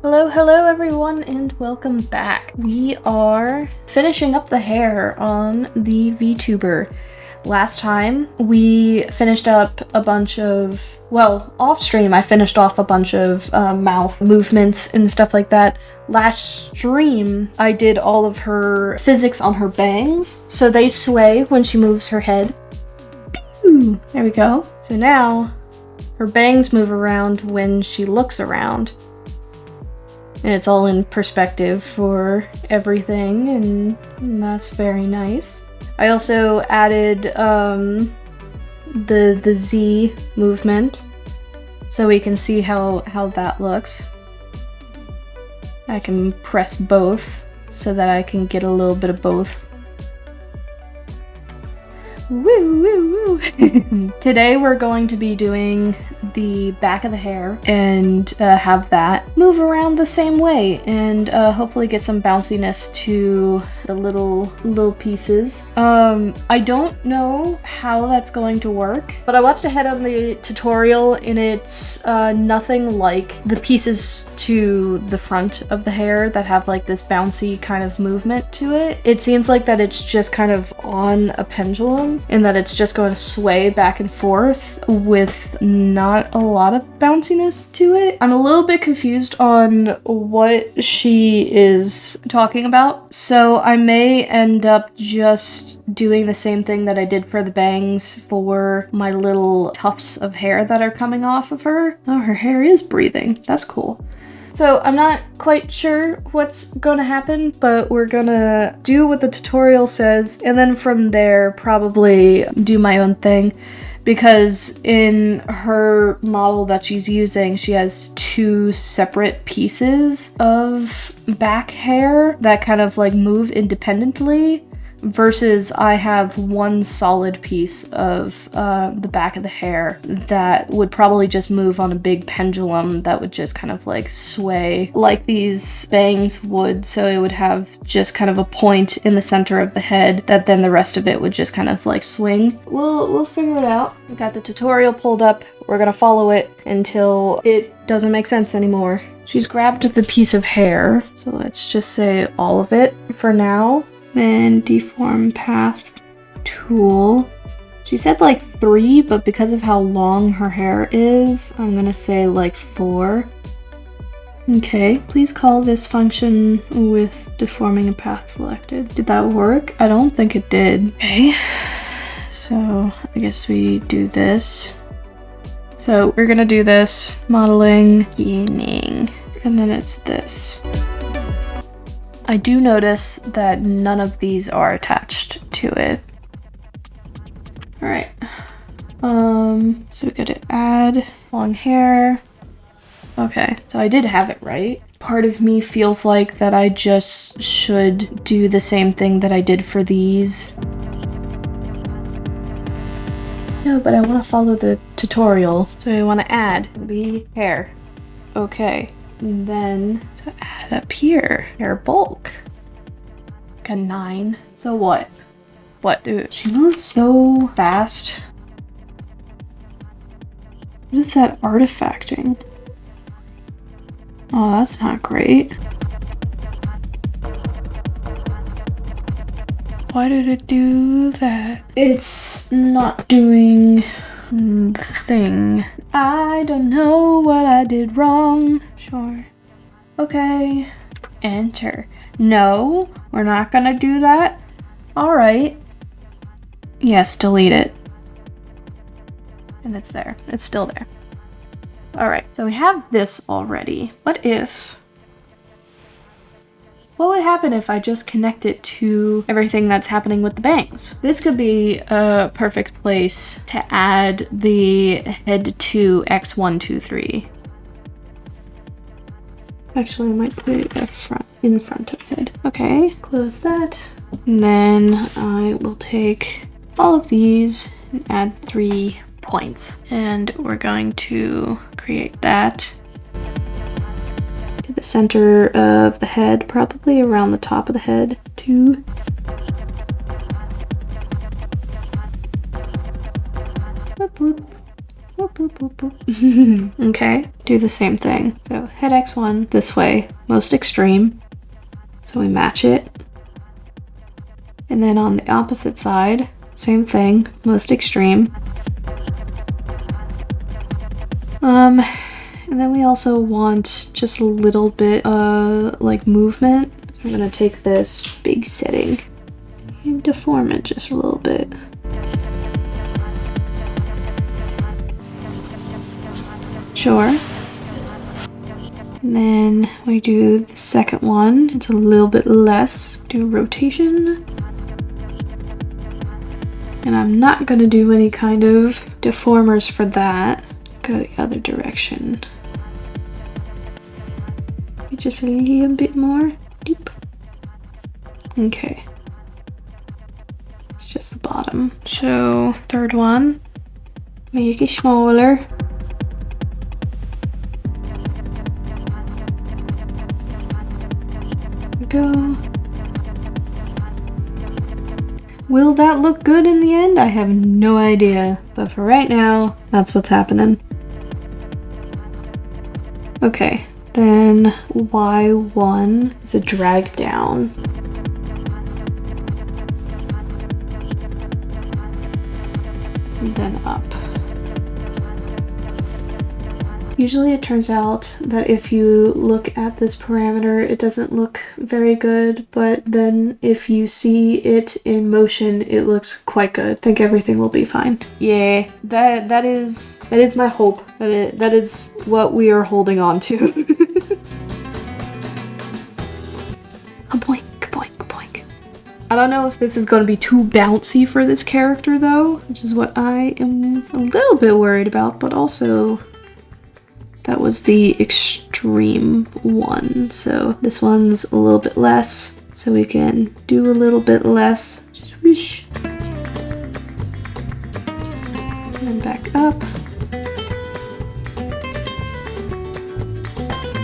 Hello everyone, and welcome back. We are finishing up the hair on the VTuber. Last time we finished up a bunch of, off stream I finished off a bunch of mouth movements and stuff like that. Last stream I did all of her physics on her bangs, so they sway when she moves her head. Pew! There we go. So now her bangs move around when she looks around. And it's all in perspective for everything, and that's very nice. I also added the Z movement, so we can see how that looks. I can press both, so that I can get a little bit of both. Woo, woo, woo. Today we're going to be doing the back of the hair and have that move around the same way and hopefully get some bounciness to the little pieces. I don't know how that's going to work, but I watched ahead on the tutorial and it's nothing like the pieces to the front of the hair that have like this bouncy kind of movement to it. It seems like that it's just kind of on a pendulum, and that it's just going to sway back and forth with not a lot of bounciness to it. I'm a little bit confused on what she is talking about, so I may end up just doing the same thing that I did for the bangs for my little tufts of hair that are coming off of her. Oh, her hair is breathing. That's cool. So I'm not quite sure what's gonna happen, but we're gonna do what the tutorial says, and then from there probably do my own thing, because in her model that she's using, she has two separate pieces of back hair that kind of like move independently, versus I have one solid piece of the back of the hair that would probably just move on a big pendulum that would just kind of like sway like these bangs would. So it would have just kind of a point in the center of the head that then the rest of it would just kind of like swing. We'll figure it out. We got the tutorial pulled up. We're gonna follow it until it doesn't make sense anymore. She's grabbed the piece of hair, so let's just say all of it for now. Then deform path tool. She said like 3, but because of how long her hair is, I'm gonna say like 4. Okay, please call this function with deforming a path selected. Did that work? I don't think it did. Okay, so I guess we do this. So we're gonna do this modeling, beginning, and then it's this. I do notice that none of these are attached to it. Alright. So we gotta add long hair. Okay, so I did have it right. Part of me feels like that I just should do the same thing that I did for these. No, but I want to follow the tutorial. So I want to add the hair. Okay. And then to add up here, hair bulk. Like a 9. So what? What, dude? She moves so fast. What is that artifacting? Oh, that's not great. Why did it do that? It's not doing the thing. I don't know what I did wrong. Sure. Okay. Enter. No, we're not gonna do that. Alright. Yes, delete it. And it's there. It's still there. Alright, so we have this already. What would happen if I just connect it to everything that's happening with the bangs? This could be a perfect place to add the head to X123. Actually, I might put it in front of head. Okay, close that. And then I will take all of these and add 3 points. And we're going to create that to the center of the head, probably around the top of the head too. Whoop, whoop. Whoop, whoop, boop, boop. Okay, do the same thing. So head X1 this way, most extreme. So we match it. And then on the opposite side, same thing, most extreme. And then we also want just a little bit like movement. So I'm gonna take this big setting and deform it just a little bit. Sure. And then we do the second one. It's a little bit less. Do rotation. And I'm not gonna do any kind of deformers for that. Go the other direction. Just a little bit more deep. Okay. It's just the bottom. So third one, make it smaller. There we go. Will that look good in the end? I have no idea, but for right now, that's what's happening. Okay, then Y1 is a drag down. And then up. Usually it turns out that if you look at this parameter, it doesn't look very good, but then if you see it in motion, it looks quite good. I think everything will be fine. Yeah, that is my hope. That is what we are holding on to. Boink, boink, boink. I don't know if this is going to be too bouncy for this character though, which is what I am a little bit worried about, but also that was the extreme one. So this one's a little bit less, so we can do a little bit less. Just whoosh. And then back up.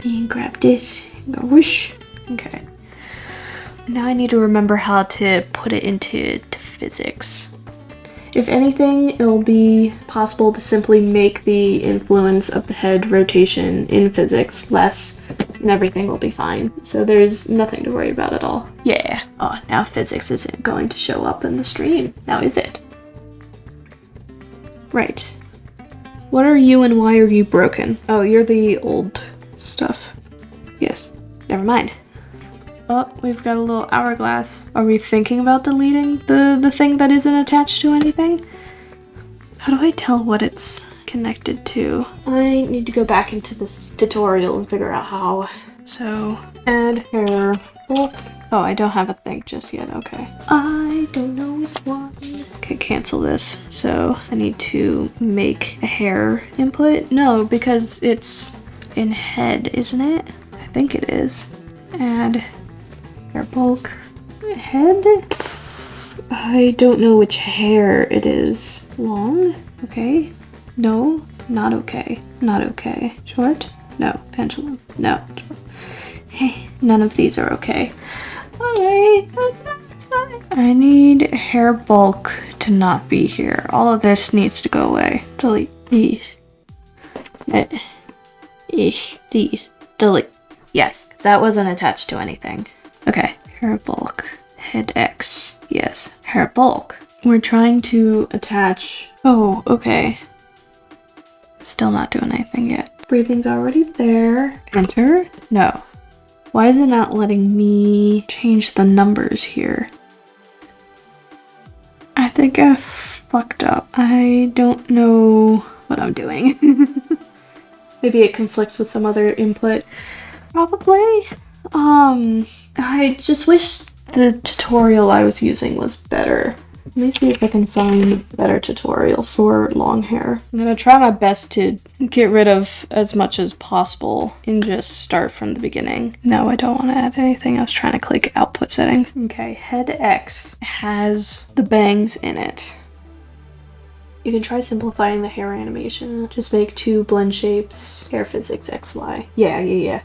And grab this and go whoosh. Okay. Now I need to remember how to put it into physics. If anything, it'll be possible to simply make the influence of the head rotation in physics less, and everything will be fine. So there's nothing to worry about at all. Yeah. Oh, now physics isn't going to show up in the stream. Now is it? Right. What are you and why are you broken? Oh, you're the old stuff. Yes. Never mind. Oh, we've got a little hourglass. Are we thinking about deleting the thing that isn't attached to anything? How do I tell what it's connected to? I need to go back into this tutorial and figure out how. So, add hair bulk. Oh, I don't have a thing just yet. Okay. I don't know which one. Okay, cancel this. So, I need to make a hair input. No, because it's in head, isn't it? I think it is. Add hair bulk head. I don't know which hair it is. Long? Okay. No, not okay. Not okay. Short? No. Pendulum? No. Hey, none of these are okay. Alright, that's fine. I need hair bulk to not be here. All of this needs to go away. Delete these. These. Delete. Yes, because that wasn't attached to anything. Okay, hair bulk, head X, yes, hair bulk. We're trying to attach, oh, okay. Still not doing anything yet. Breathing's already there. Enter, no. Why is it not letting me change the numbers here? I think I fucked up. I don't know what I'm doing. Maybe it conflicts with some other input. Probably. I just wish the tutorial I was using was better. Let me see if I can find a better tutorial for long hair. I'm gonna try my best to get rid of as much as possible and just start from the beginning. No, I don't want to add anything. I was trying to click output settings. Okay, head X has the bangs in it. You can try simplifying the hair animation. Just make 2 blend shapes, hair physics XY. Yeah.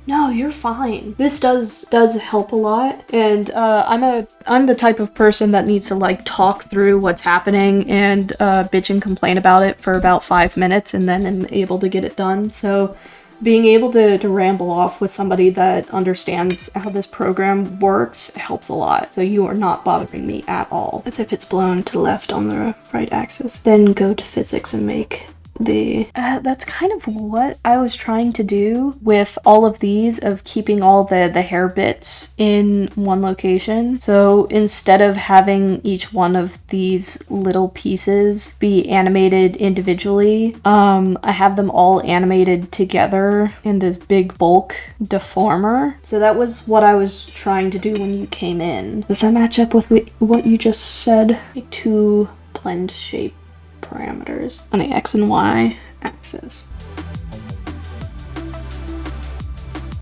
No, you're fine. This does help a lot, and I'm the type of person that needs to like talk through what's happening and bitch and complain about it for about 5 minutes, and then am able to get it done. So being able to ramble off with somebody that understands how this program works helps a lot. So you are not bothering me at all. As if it's blown to the left on the right axis. Then go to physics and make the that's kind of what I was trying to do with all of these, of keeping all the hair bits in one location. So instead of having each one of these little pieces be animated individually, I have them all animated together in this big bulk deformer. So that was what I was trying to do when you came in. Does that match up with what you just said? Like 2 blend shape parameters on the X and Y axis.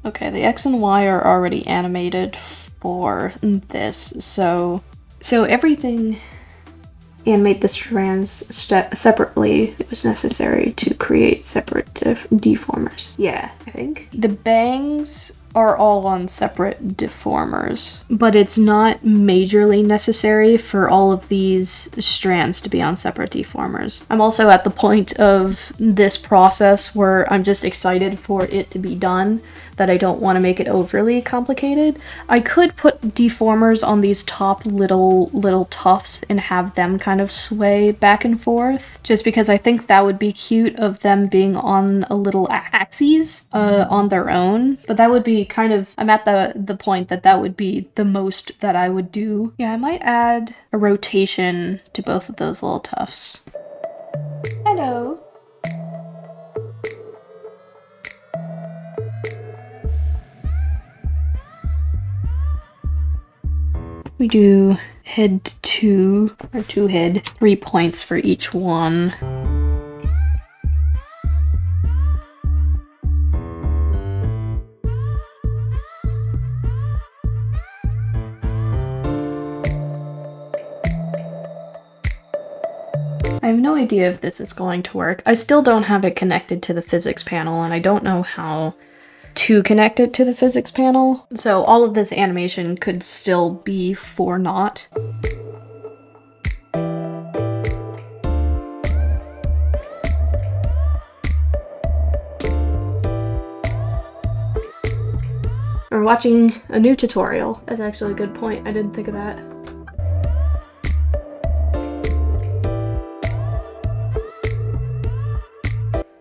Okay, the X and Y are already animated for this, so everything animate the strands separately. It was necessary to create separate deformers. Yeah, I think. The bangs are all on separate deformers, but it's not majorly necessary for all of these strands to be on separate deformers. I'm also at the point of this process where I'm just excited for it to be done, that I don't want to make it overly complicated. I could put deformers on these top little tufts and have them kind of sway back and forth, just because I think that would be cute of them being on a little axes on their own. But that would be kind of, I'm at the point that would be the most that I would do. Yeah, I might add a rotation to both of those little tufts. Hello. We do head 2, or 2 head, 3 points for each one. I have no idea if this is going to work. I still don't have it connected to the physics panel, and I don't know how to connect it to the physics panel. So all of this animation could still be for naught. We're watching a new tutorial. That's actually a good point. I didn't think of that.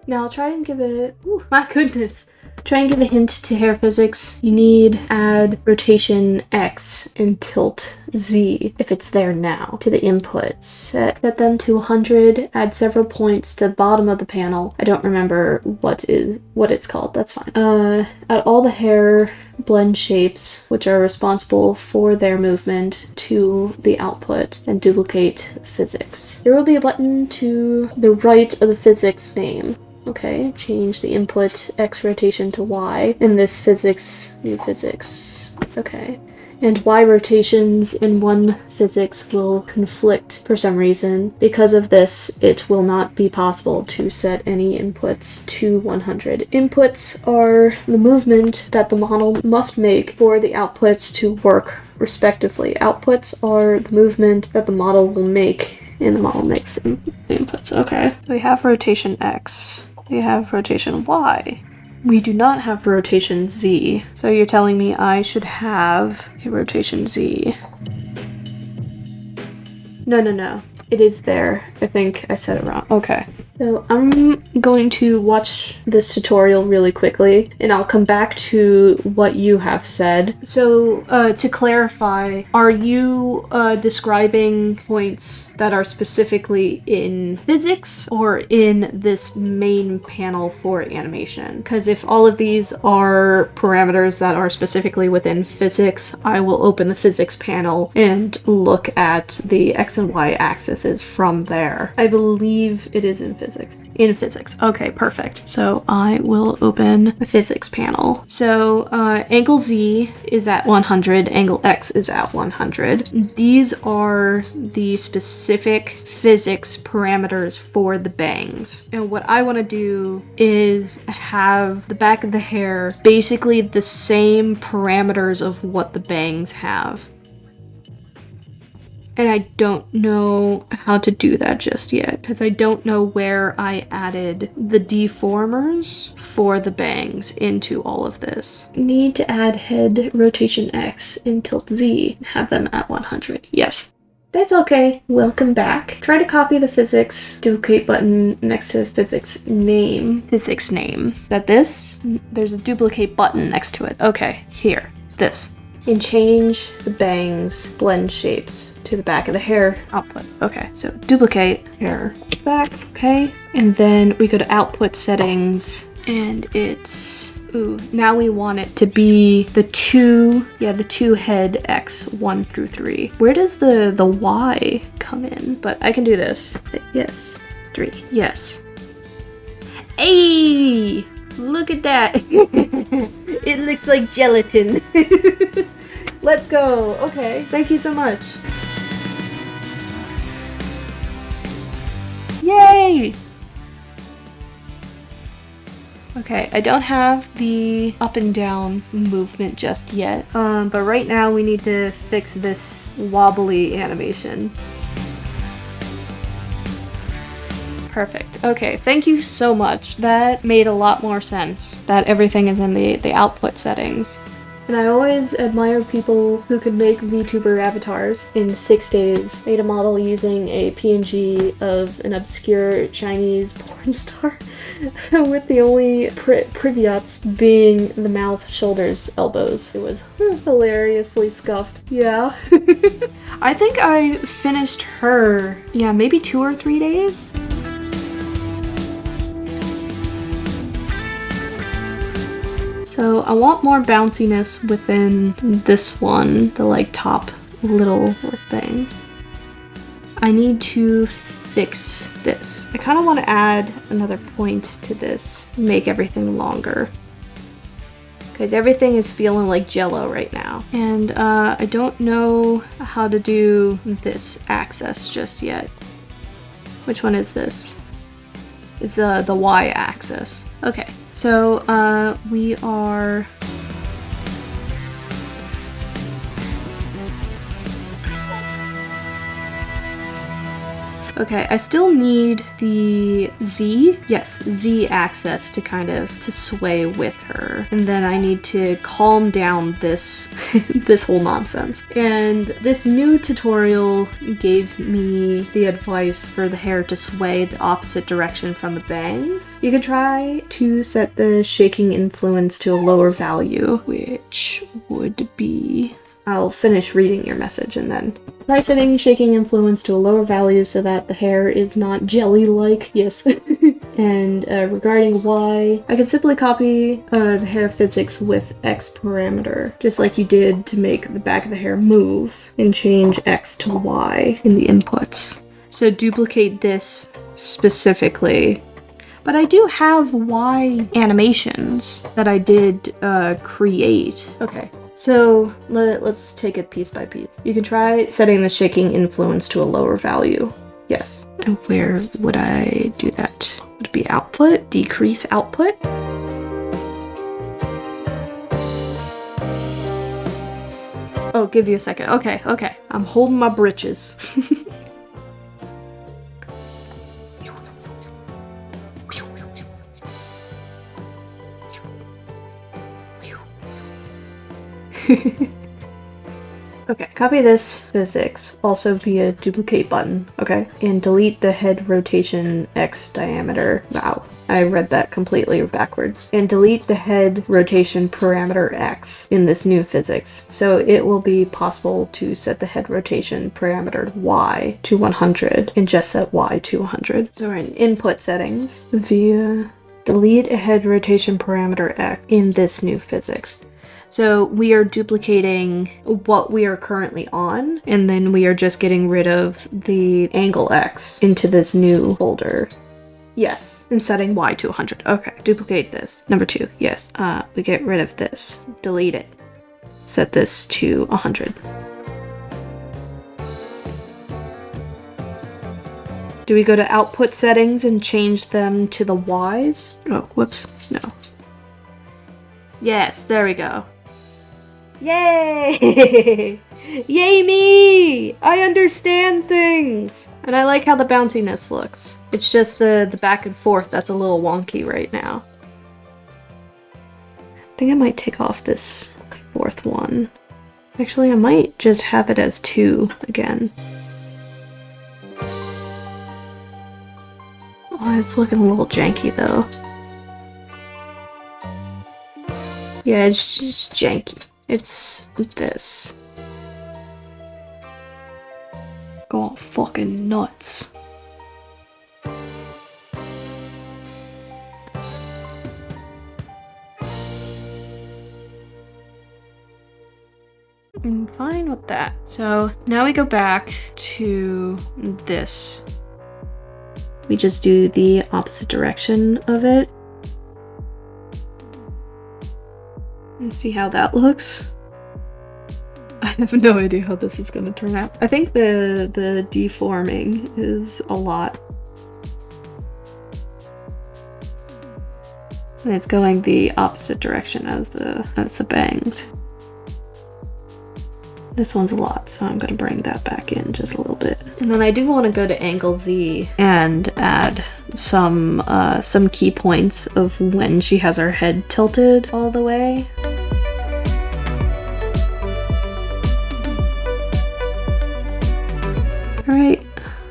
Now I'll try and give it, ooh, my goodness. Try and give a hint to hair physics. You need add rotation X and tilt Z, if it's there now, to the input. Set them to 100, add several points to the bottom of the panel. I don't remember what it's called, that's fine. Add all the hair blend shapes, which are responsible for their movement, to the output, and duplicate physics. There will be a button to the right of the physics name. Okay, change the input X rotation to Y. In this physics, new physics. Okay. And Y rotations in one physics will conflict for some reason. Because of this, it will not be possible to set any inputs to 100. Inputs are the movement that the model must make for the outputs to work respectively. Outputs are the movement that the model will make, and the model makes the inputs. Okay. So we have rotation X. We have rotation Y. We do not have rotation Z. So you're telling me I should have a rotation Z. No. It is there. I think I said it wrong. Okay. So I'm going to watch this tutorial really quickly, and I'll come back to what you have said. So to clarify, are you describing points that are specifically in physics or in this main panel for animation? Because if all of these are parameters that are specifically within physics, I will open the physics panel and look at the X and Y axes from there. I believe it is in physics. physics? In physics. Okay, perfect. So I will open the physics panel. So angle Z is at 100, angle X is at 100. These are the specific physics parameters for the bangs. And what I want to do is have the back of the hair basically the same parameters of what the bangs have. And I don't know how to do that just yet, because I don't know where I added the deformers for the bangs into all of this. Need to add head rotation X and tilt Z, have them at 100. Yes. That's okay. Welcome back. Try to copy the physics duplicate button next to the physics name. Physics name. That this? There's a duplicate button next to it. Okay, here. This. And change the bangs blend shapes to the back of the hair output. Okay, so duplicate hair back. Okay, and then we go to output settings, and it's now we want it to be the two head X 1 through 3. Where does the Y come in? But I can do this. Yes, 3. Yes. Hey, look at that. It looks like gelatin. Let's go. Okay, thank you so much. Yay! Okay, I don't have the up and down movement just yet, but right now we need to fix this wobbly animation. Perfect. Okay, thank you so much. That made a lot more sense, that everything is in the output settings. And I always admire people who could make VTuber avatars in 6 days. Made a model using a PNG of an obscure Chinese porn star with the only priviets being the mouth, shoulders, elbows. It was hilariously scuffed. Yeah. I think I finished her, maybe 2 or 3 days. So I want more bounciness within this one, the top little thing. I need to fix this. I kind of want to add another point to this, make everything longer. Because everything is feeling like jello right now. And I don't know how to do this axis just yet. Which one is this? It's the Y axis. Okay. So, we are... Okay, I still need the Z axis to sway with her. And then I need to calm down this, this whole nonsense. And this new tutorial gave me the advice for the hair to sway the opposite direction from the bangs. You could try to set the shaking influence to a lower value, which would be... I'll finish reading your message and then try setting shaking influence to a lower value so that the hair is not jelly-like. Yes. And regarding Y, I can simply copy the hair physics with X parameter, just like you did to make the back of the hair move, and change X to Y in the inputs. So duplicate this specifically. But I do have Y animations that I did create. Okay. So let's take it piece by piece. You can try setting the shaking influence to a lower value. Yes. And where would I do that? Would it be output? Decrease output? Oh, give you a second. Okay. I'm holding my britches. Okay, copy this physics also via duplicate button, okay? And delete the head rotation X diameter. Wow, I read that completely backwards. And delete the head rotation parameter X in this new physics. So it will be possible to set the head rotation parameter Y to 100 and just set Y to 100. So we're in input settings via delete a head rotation parameter X in this new physics. So we are duplicating what we are currently on, and then we are just getting rid of the angle X into this new folder. Yes. And setting Y to 100. Okay. Duplicate this. Number 2. Yes. We get rid of this. Delete it. Set this to 100. Do we go to output settings and change them to the Ys? Oh, whoops. No. Yes, there we go. Yay! Yay me! I understand things! And I like how the bounciness looks. It's just the back and forth that's a little wonky right now. I think I might take off this 4th one. Actually, I might just have it as 2 again. Oh, it's looking a little janky though. Yeah, it's just janky. It's this. Go all fucking nuts. I'm fine with that. So now we go back to this. We just do the opposite direction of it. And see how that looks. I have no idea how this is going to turn out. I think the deforming is a lot. And it's going the opposite direction as the bangs. This one's a lot, so I'm gonna bring that back in just a little bit. And then I do want to go to angle Z and add some key points of when she has her head tilted all the way. Alright,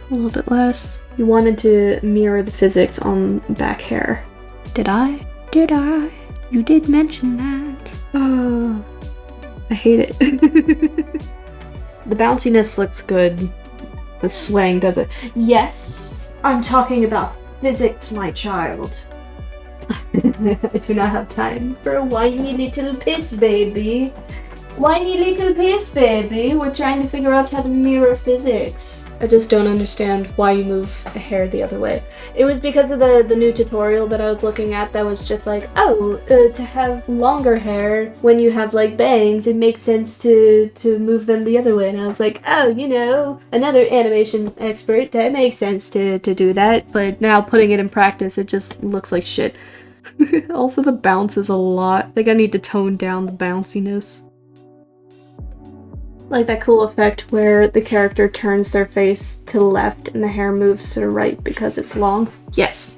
a little bit less. You wanted to mirror the physics on back hair. Did I? Did I? You did mention that. Oh. I hate it. The bounciness looks good. The swaying does it. Yes, I'm talking about physics, my child. I do not have time for a whiny little piss baby. Whiny little piss baby. We're trying to figure out how to mirror physics. I just don't understand why you move the hair the other way. It was because of the new tutorial that I was looking at that was just like, oh, to have longer hair when you have like bangs, it makes sense to move them the other way. And I was like, oh, you know, another animation expert, that makes sense to do that. But now putting it in practice, it just looks like shit. Also, the bounce is a lot. I think I need to tone down the bounciness. Like that cool effect where the character turns their face to the left and the hair moves to the right because it's long. Yes,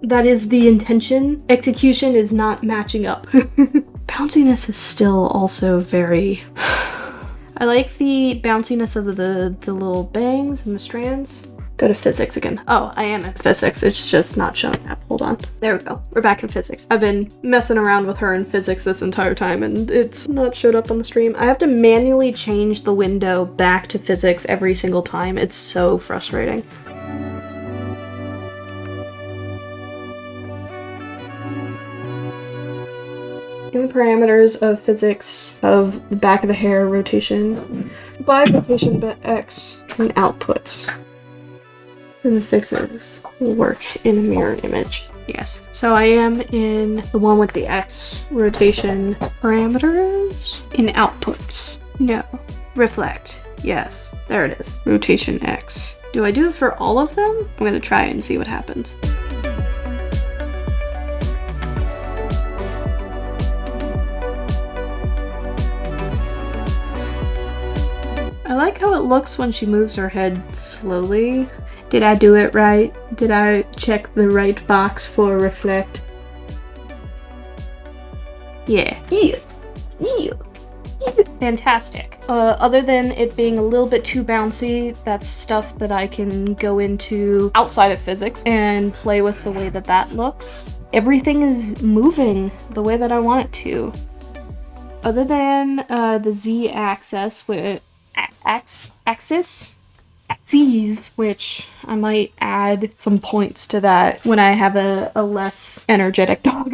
that is the intention. Execution is not matching up. Bounciness is still also very... I like the bounciness of the little bangs and the strands. Go to physics again. Oh, I am in physics. It's just not showing up. Hold on. There we go. We're back in physics. I've been messing around with her in physics this entire time and it's not showed up on the stream. I have to manually change the window back to physics every single time. It's so frustrating. Give me parameters of physics of the back of the hair rotation by rotation by X and outputs. And the fixes will work in a mirror image. Yes. So I am in the one with the X rotation parameters. In outputs. No. Reflect. Yes. There it is. Rotation X. Do I do it for all of them? I'm gonna try and see what happens. I like how it looks when she moves her head slowly. Did I do it right? Did I check the right box for reflect? Yeah. Yeah. Yeah. Fantastic. Other than it being a little bit too bouncy, that's stuff that I can go into outside of physics and play with the way that that looks. Everything is moving the way that I want it to. Other than the Z axis, which I might add some points to that when I have a less energetic dog.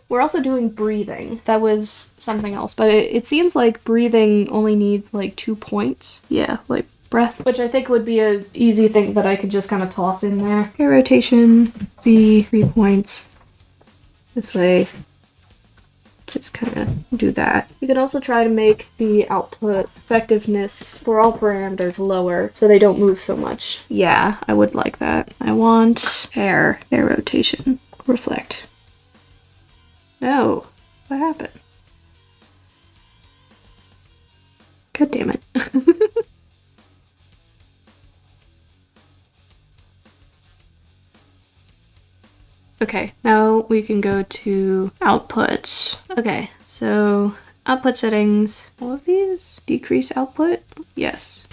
We're also doing breathing. That was something else, but it seems like breathing only needs like 2 points. Yeah, like breath, which I think would be a easy thing that I could just kind of toss in there. Hair rotation, Z, 3 points. This way. Just kind of do that. You can also try to make the output effectiveness for all parameters lower so they don't move so much. Yeah, I would like that. I want hair rotation, reflect. No, what happened? God damn it. Okay, now we can go to output. Okay, so output settings, all of these, decrease output, yes.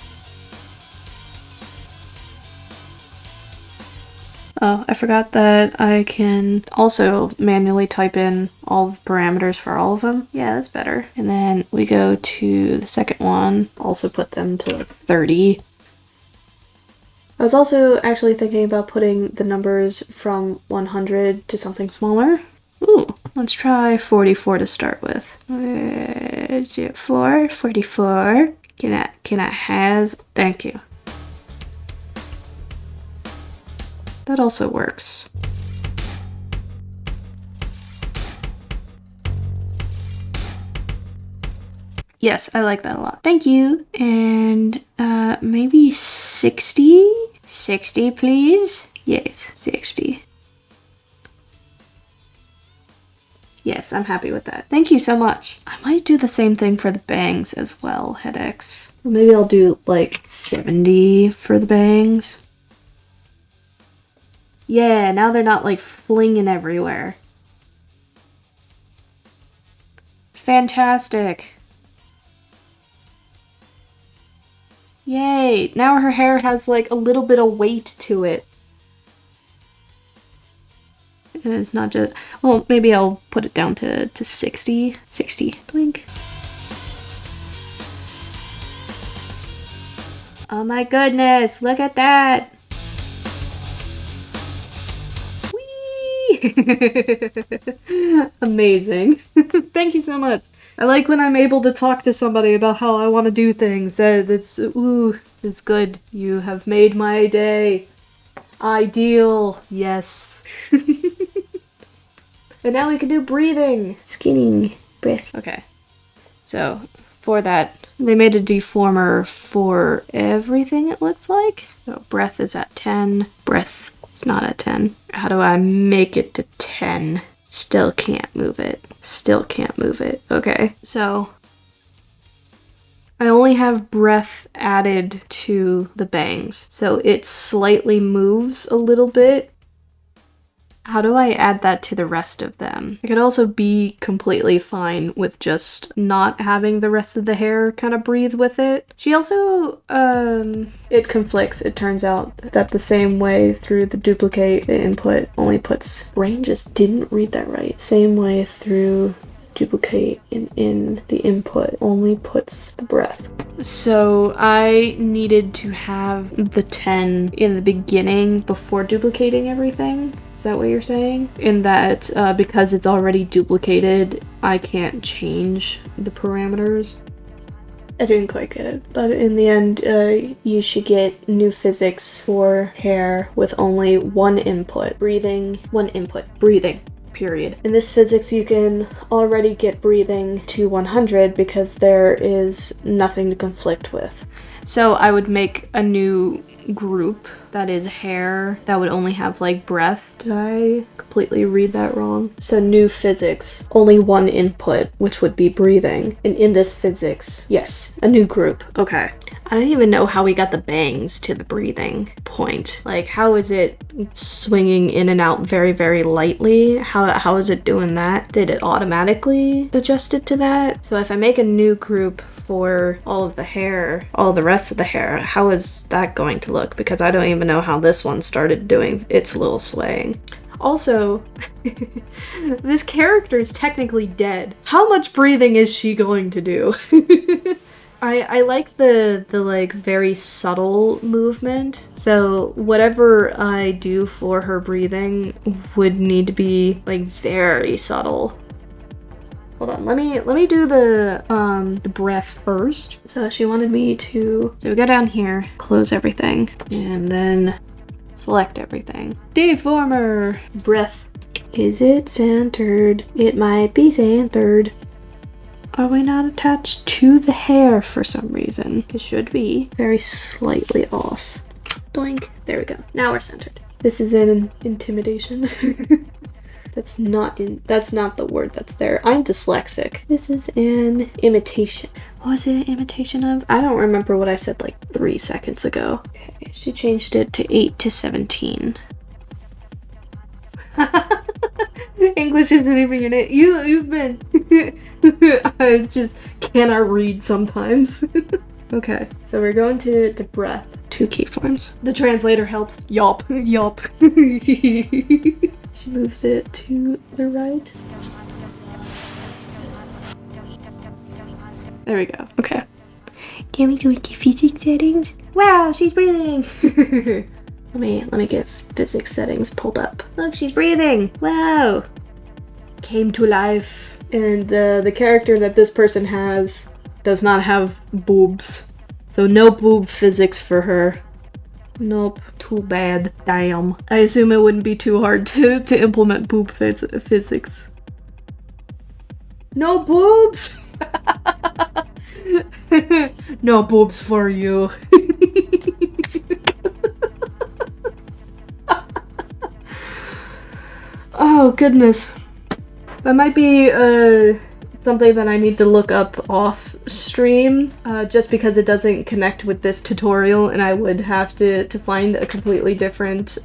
Oh, I forgot that I can also manually type in all the parameters for all of them. Yeah, that's better. And then we go to the second one, also put them to 30. I was also actually thinking about putting the numbers from 100 to something smaller. Ooh, let's try 44 to start with. 44. Can I has? Thank you. That also works. Yes, I like that a lot. Thank you. And maybe 60? 60, please? Yes, 60. Yes, I'm happy with that. Thank you so much. I might do the same thing for the bangs as well, headaches. Or maybe I'll do like 70 for the bangs. Yeah, now they're not like flinging everywhere. Fantastic. Yay, now her hair has like a little bit of weight to it. And it's not just, well, maybe I'll put it down to 60. 60, blink. Oh my goodness, look at that. Whee! Amazing. Thank you so much. I like when I'm able to talk to somebody about how I want to do things. It's good. You have made my day. Ideal. Yes. And now we can do breathing. Skinning. Breath. Okay. So, for that, they made a deformer for everything, it looks like. So, breath is at 10. Breath is not at 10. How do I make it to 10? Still can't move it. Still can't move it. Okay, so I only have breath added to the bangs, so it slightly moves a little bit. How do I add that to the rest of them? I could also be completely fine with just not having the rest of the hair kind of breathe with it. She also, it conflicts. It turns out that the same way through the duplicate, the input only puts, brain just didn't read that right. Same way through duplicate in the input only puts the breath. So I needed to have the 10 in the beginning before duplicating everything. Is that what you're saying? In that because it's already duplicated, I can't change the parameters. I didn't quite get it, but in the end, you should get new physics for hair with only one input, breathing, one input, breathing. Period. In this physics, you can already get breathing to 100 because there is nothing to conflict with. So I would make a new group that is hair that would only have like breath. Did I completely read that wrong? So new physics, only one input, which would be breathing. And in this physics, yes, a new group. Okay. I don't even know how we got the bangs to the breathing point. Like, how is it swinging in and out very, very lightly? How is it doing that? Did it automatically adjust it to that? So if I make a new group for all of the hair, all the rest of the hair, how is that going to look? Because I don't even know how this one started doing its little swaying. Also, this character is technically dead. How much breathing is she going to do? I like the like very subtle movement. So whatever I do for her breathing would need to be like very subtle. Hold on, let me do the breath first. So she wanted me to, so we go down here, close everything, and then select everything. Deformer, breath. Is it centered? It might be centered. Are we not attached to the hair for some reason? It should be very slightly off. Doink. There we go. Now we're centered. This is an intimidation. That's not the word that's there. I'm dyslexic. This is an imitation. What was it an imitation of? I don't remember what I said like 3 seconds ago. Okay, she changed it to 8 to 17. English isn't even your name. You've been. I just cannot read sometimes. Okay, so we're going to breath. 2 keyforms. The translator helps. Yup. Yup. She moves it to the right. There we go. Okay. Can we go to physics settings? Wow, she's breathing. Let me get physics settings pulled up. Look, she's breathing. Wow. Came to life. And the character that this person has does not have boobs. So no boob physics for her. Nope. Too bad. Damn. I assume it wouldn't be too hard to implement boob physics. No boobs! No boobs for you. Oh, goodness. That might be something that I need to look up off stream, just because it doesn't connect with this tutorial and I would have to find a completely different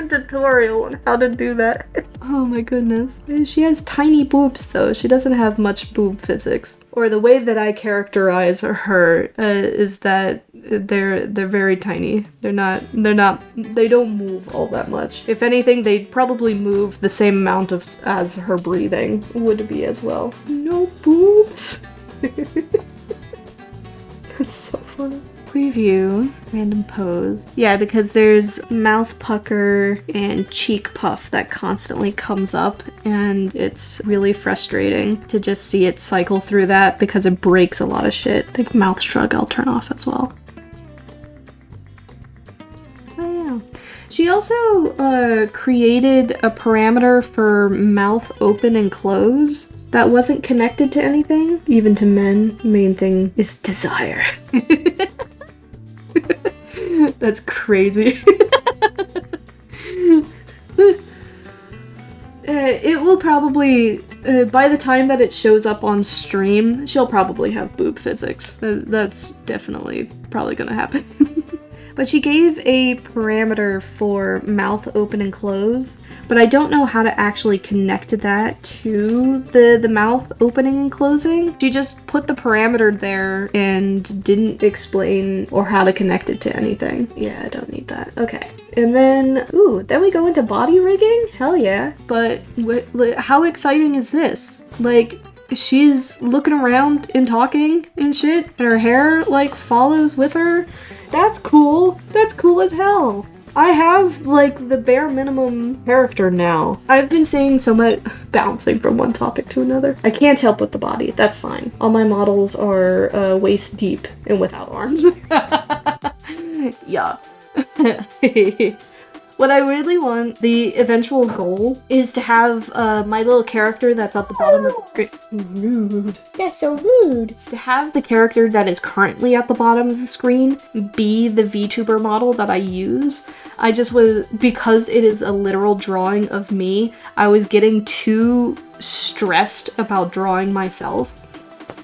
tutorial on how to do that. Oh my goodness. She has tiny boobs though. She doesn't have much boob physics. Or the way that I characterize her is that they're very tiny. They don't move all that much. If anything, they'd probably move the same amount as her breathing would be as well. No boobs. That's so funny. Preview, random pose. Yeah, because there's mouth pucker and cheek puff that constantly comes up, and it's really frustrating to just see it cycle through that because it breaks a lot of shit. I think mouth shrug I'll turn off as well. Oh yeah. She also created a parameter for mouth open and close that wasn't connected to anything, even to men. Main thing is desire. That's crazy. It will probably, by the time that it shows up on stream, she'll probably have boob physics. That's definitely probably gonna happen. But she gave a parameter for mouth open and close, but I don't know how to actually connect that to the mouth opening and closing. She just put the parameter there and didn't explain or how to connect it to anything. Yeah, I don't need that. Okay. And then, ooh, then we go into body rigging? Hell yeah. But how exciting is this? Like, she's looking around and talking and shit, and her hair, like, follows with her. That's cool. That's cool as hell. I have, like, the bare minimum character now. I've been seeing so much bouncing from one topic to another. I can't help with the body. That's fine. All my models are waist deep and without arms. Yeah. What I really want, the eventual goal, is to have my little character that's at the bottom of the screen. Rude. That's so rude. To have the character that is currently at the bottom of the screen be the VTuber model that I use. I just was, because it is a literal drawing of me, I was getting too stressed about drawing myself.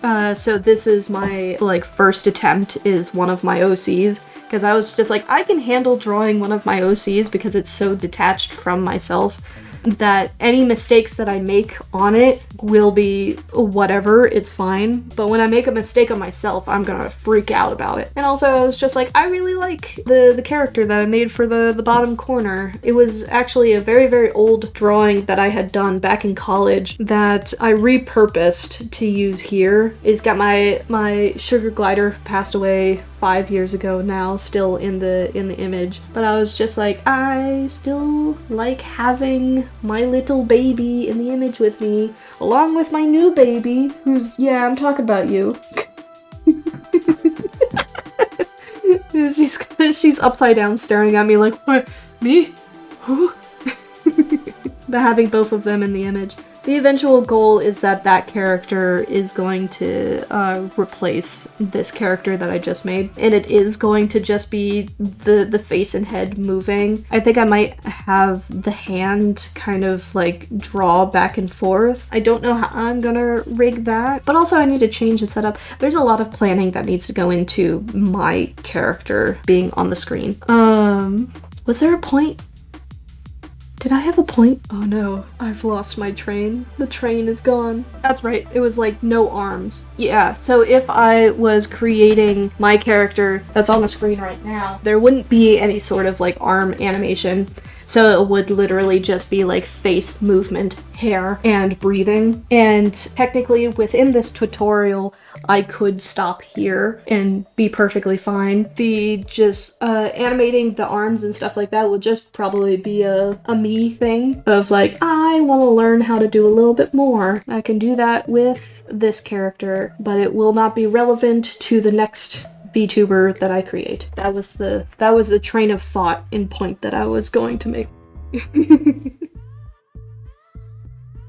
So this is my, like, first attempt is one of my OCs. Because I was just like, I can handle drawing one of my OCs because it's so detached from myself that any mistakes that I make on it will be whatever, it's fine. But when I make a mistake on myself, I'm gonna freak out about it. And also I was just like, I really like the character that I made for the bottom corner. It was actually a very, very old drawing that I had done back in college that I repurposed to use here. It's got my sugar glider passed away 5 years ago now, still in the image. But I was just like, I still like having my little baby in the image with me, along with my new baby, who's, yeah, I'm talking about you. She's upside down staring at me like, what? Me? Who? But having both of them in the image. The eventual goal is that that character is going to replace this character that I just made. And it is going to just be the face and head moving. I think I might have the hand kind of like draw back and forth. I don't know how I'm gonna rig that. But also I need to change the setup. There's a lot of planning that needs to go into my character being on the screen. Was there a point? Did I have a point? Oh no, I've lost my train. The train is gone. That's right, it was like no arms. Yeah, so if I was creating my character that's on the screen right now, there wouldn't be any sort of like arm animation. So it would literally just be like face movement, hair, and breathing. And technically within this tutorial, I could stop here and be perfectly fine. The just animating the arms and stuff like that would just probably be a me thing of like, I want to learn how to do a little bit more. I can do that with this character, but it will not be relevant to the next VTuber that I create. That was the train of thought and point that I was going to make.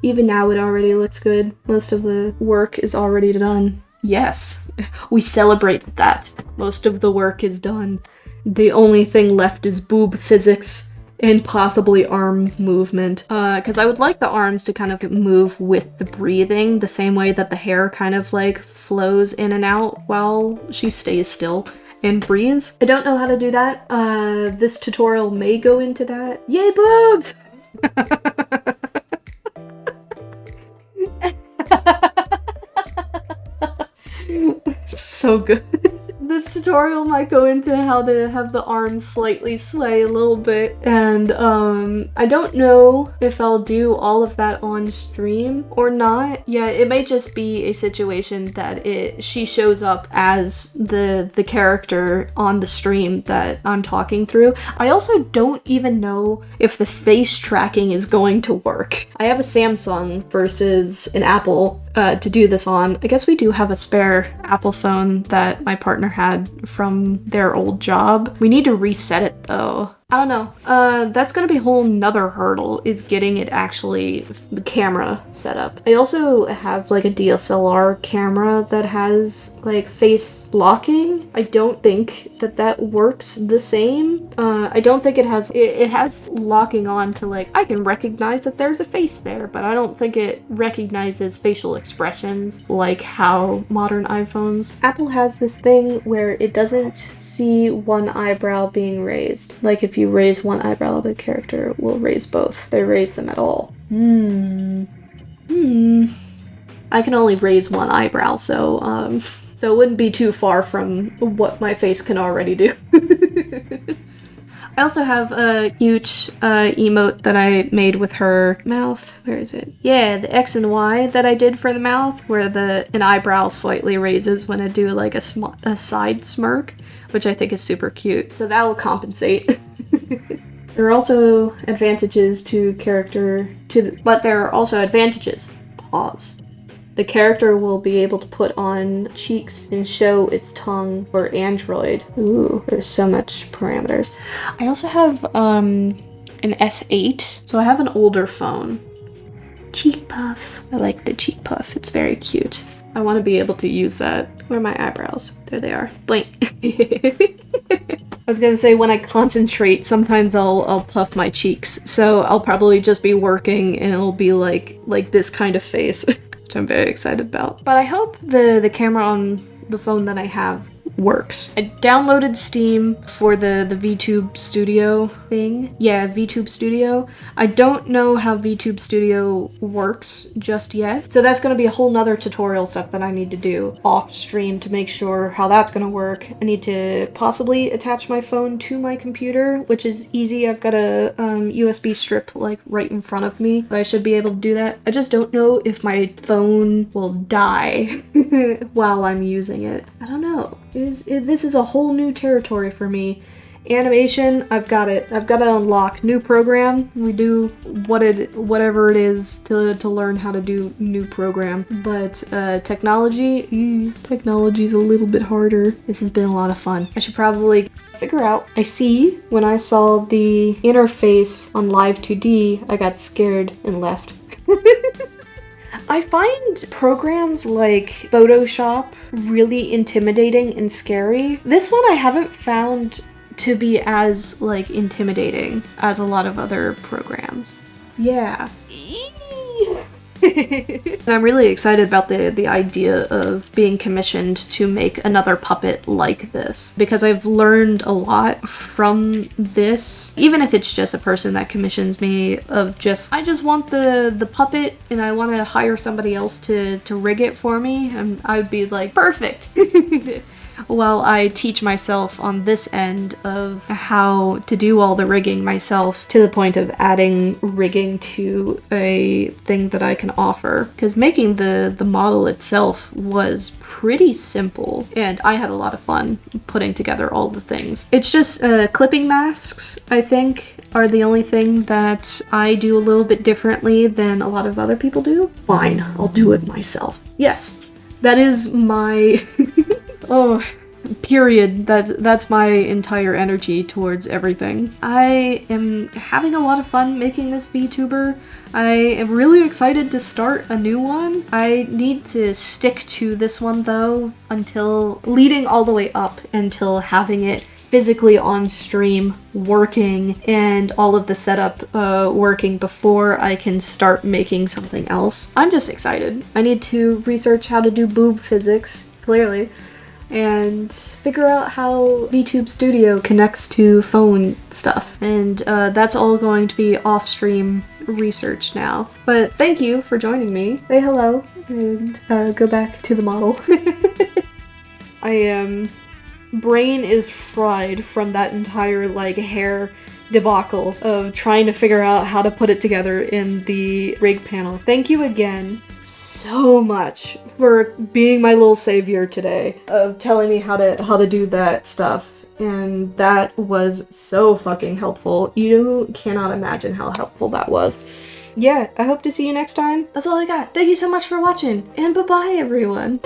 Even now it already looks good. Most of the work is already done. Yes, we celebrate that. Most of the work is done. The only thing left is boob physics and possibly arm movement. Because I would like the arms to kind of move with the breathing, the same way that the hair kind of like flows in and out while she stays still and breathes. I don't know how to do that. This tutorial may go into that. Yay, boobs! So good. This tutorial might go into how to have the arms slightly sway a little bit, and I don't know if I'll do all of that on stream or not. Yeah, it may just be a situation that she shows up as the character on the stream that I'm talking through. I also don't even know if the face tracking is going to work. I have a Samsung versus an Apple to do this on. I guess we do have a spare Apple phone that my partner had from their old job. We need to reset it though. I don't know. That's gonna be a whole nother hurdle, is getting it actually, the camera set up. I also have like a DSLR camera that has like face locking. I don't think that works the same. I don't think it has locking on to like, I can recognize that there's a face there, but I don't think it recognizes facial expressions like how modern iPhones. Apple has this thing where it doesn't see one eyebrow being raised. Like if you raise one eyebrow, the character will raise both. They raise them at all. I can only raise one eyebrow, so it wouldn't be too far from what my face can already do. I also have a cute emote that I made with her mouth. Where is it? Yeah, the X and Y that I did for the mouth, where an eyebrow slightly raises when I do like a side smirk, which I think is super cute. So that will compensate. There are also advantages to but there are also advantages. Pause. The character will be able to put on cheeks and show its tongue for Android. Ooh, there's so much parameters. I also have an S8, so I have an older phone. Cheek puff. I like the cheek puff. It's very cute. I want to be able to use that. Where are my eyebrows? There they are. Blink. I was gonna say, when I concentrate, sometimes I'll puff my cheeks. So I'll probably just be working and it'll be like this kind of face. Which I'm very excited about. But I hope the camera on the phone that I have works. I downloaded Steam for the VTube Studio thing. Yeah, VTube Studio. I don't know how VTube Studio works just yet. So that's gonna be a whole nother tutorial stuff that I need to do off stream to make sure how that's gonna work. I need to possibly attach my phone to my computer, which is easy. I've got a USB strip like right in front of me. So I should be able to do that. I just don't know if my phone will die while I'm using it. I don't know. This is a whole new territory for me. Animation, I've got it unlocked. New program, we do whatever it is to learn how to do new program. But technology's a little bit harder. This has been a lot of fun. I should probably figure out. I see when I saw the interface on Live 2D, I got scared and left. I find programs like Photoshop really intimidating and scary. This one I haven't found to be as like intimidating as a lot of other programs. Yeah. And I'm really excited about the idea of being commissioned to make another puppet like this, because I've learned a lot from this, even if it's just a person that commissions me of just, I just want the puppet and I want to hire somebody else to rig it for me, and I'd be like, perfect. While I teach myself on this end of how to do all the rigging myself, to the point of adding rigging to a thing that I can offer. Because making the model itself was pretty simple, and I had a lot of fun putting together all the things. It's just clipping masks, I think, are the only thing that I do a little bit differently than a lot of other people do. Fine, I'll do it myself. Yes, that is my... Oh, period. That's my entire energy towards everything. I am having a lot of fun making this VTuber. I am really excited to start a new one. I need to stick to this one though until leading all the way up until having it physically on stream working and all of the setup working before I can start making something else. I'm just excited. I need to research how to do boob physics, clearly, and figure out how VTube Studio connects to phone stuff. And that's all going to be off-stream research now. But thank you for joining me. Say hello and go back to the model. Brain is fried from that entire like hair debacle of trying to figure out how to put it together in the rig panel. Thank you again so much for being my little savior today, of telling me how to do that stuff, and that was so fucking helpful. You cannot imagine how helpful that was. Yeah, I hope to see you next time. That's all I got. Thank you so much for watching, and bye-bye everyone.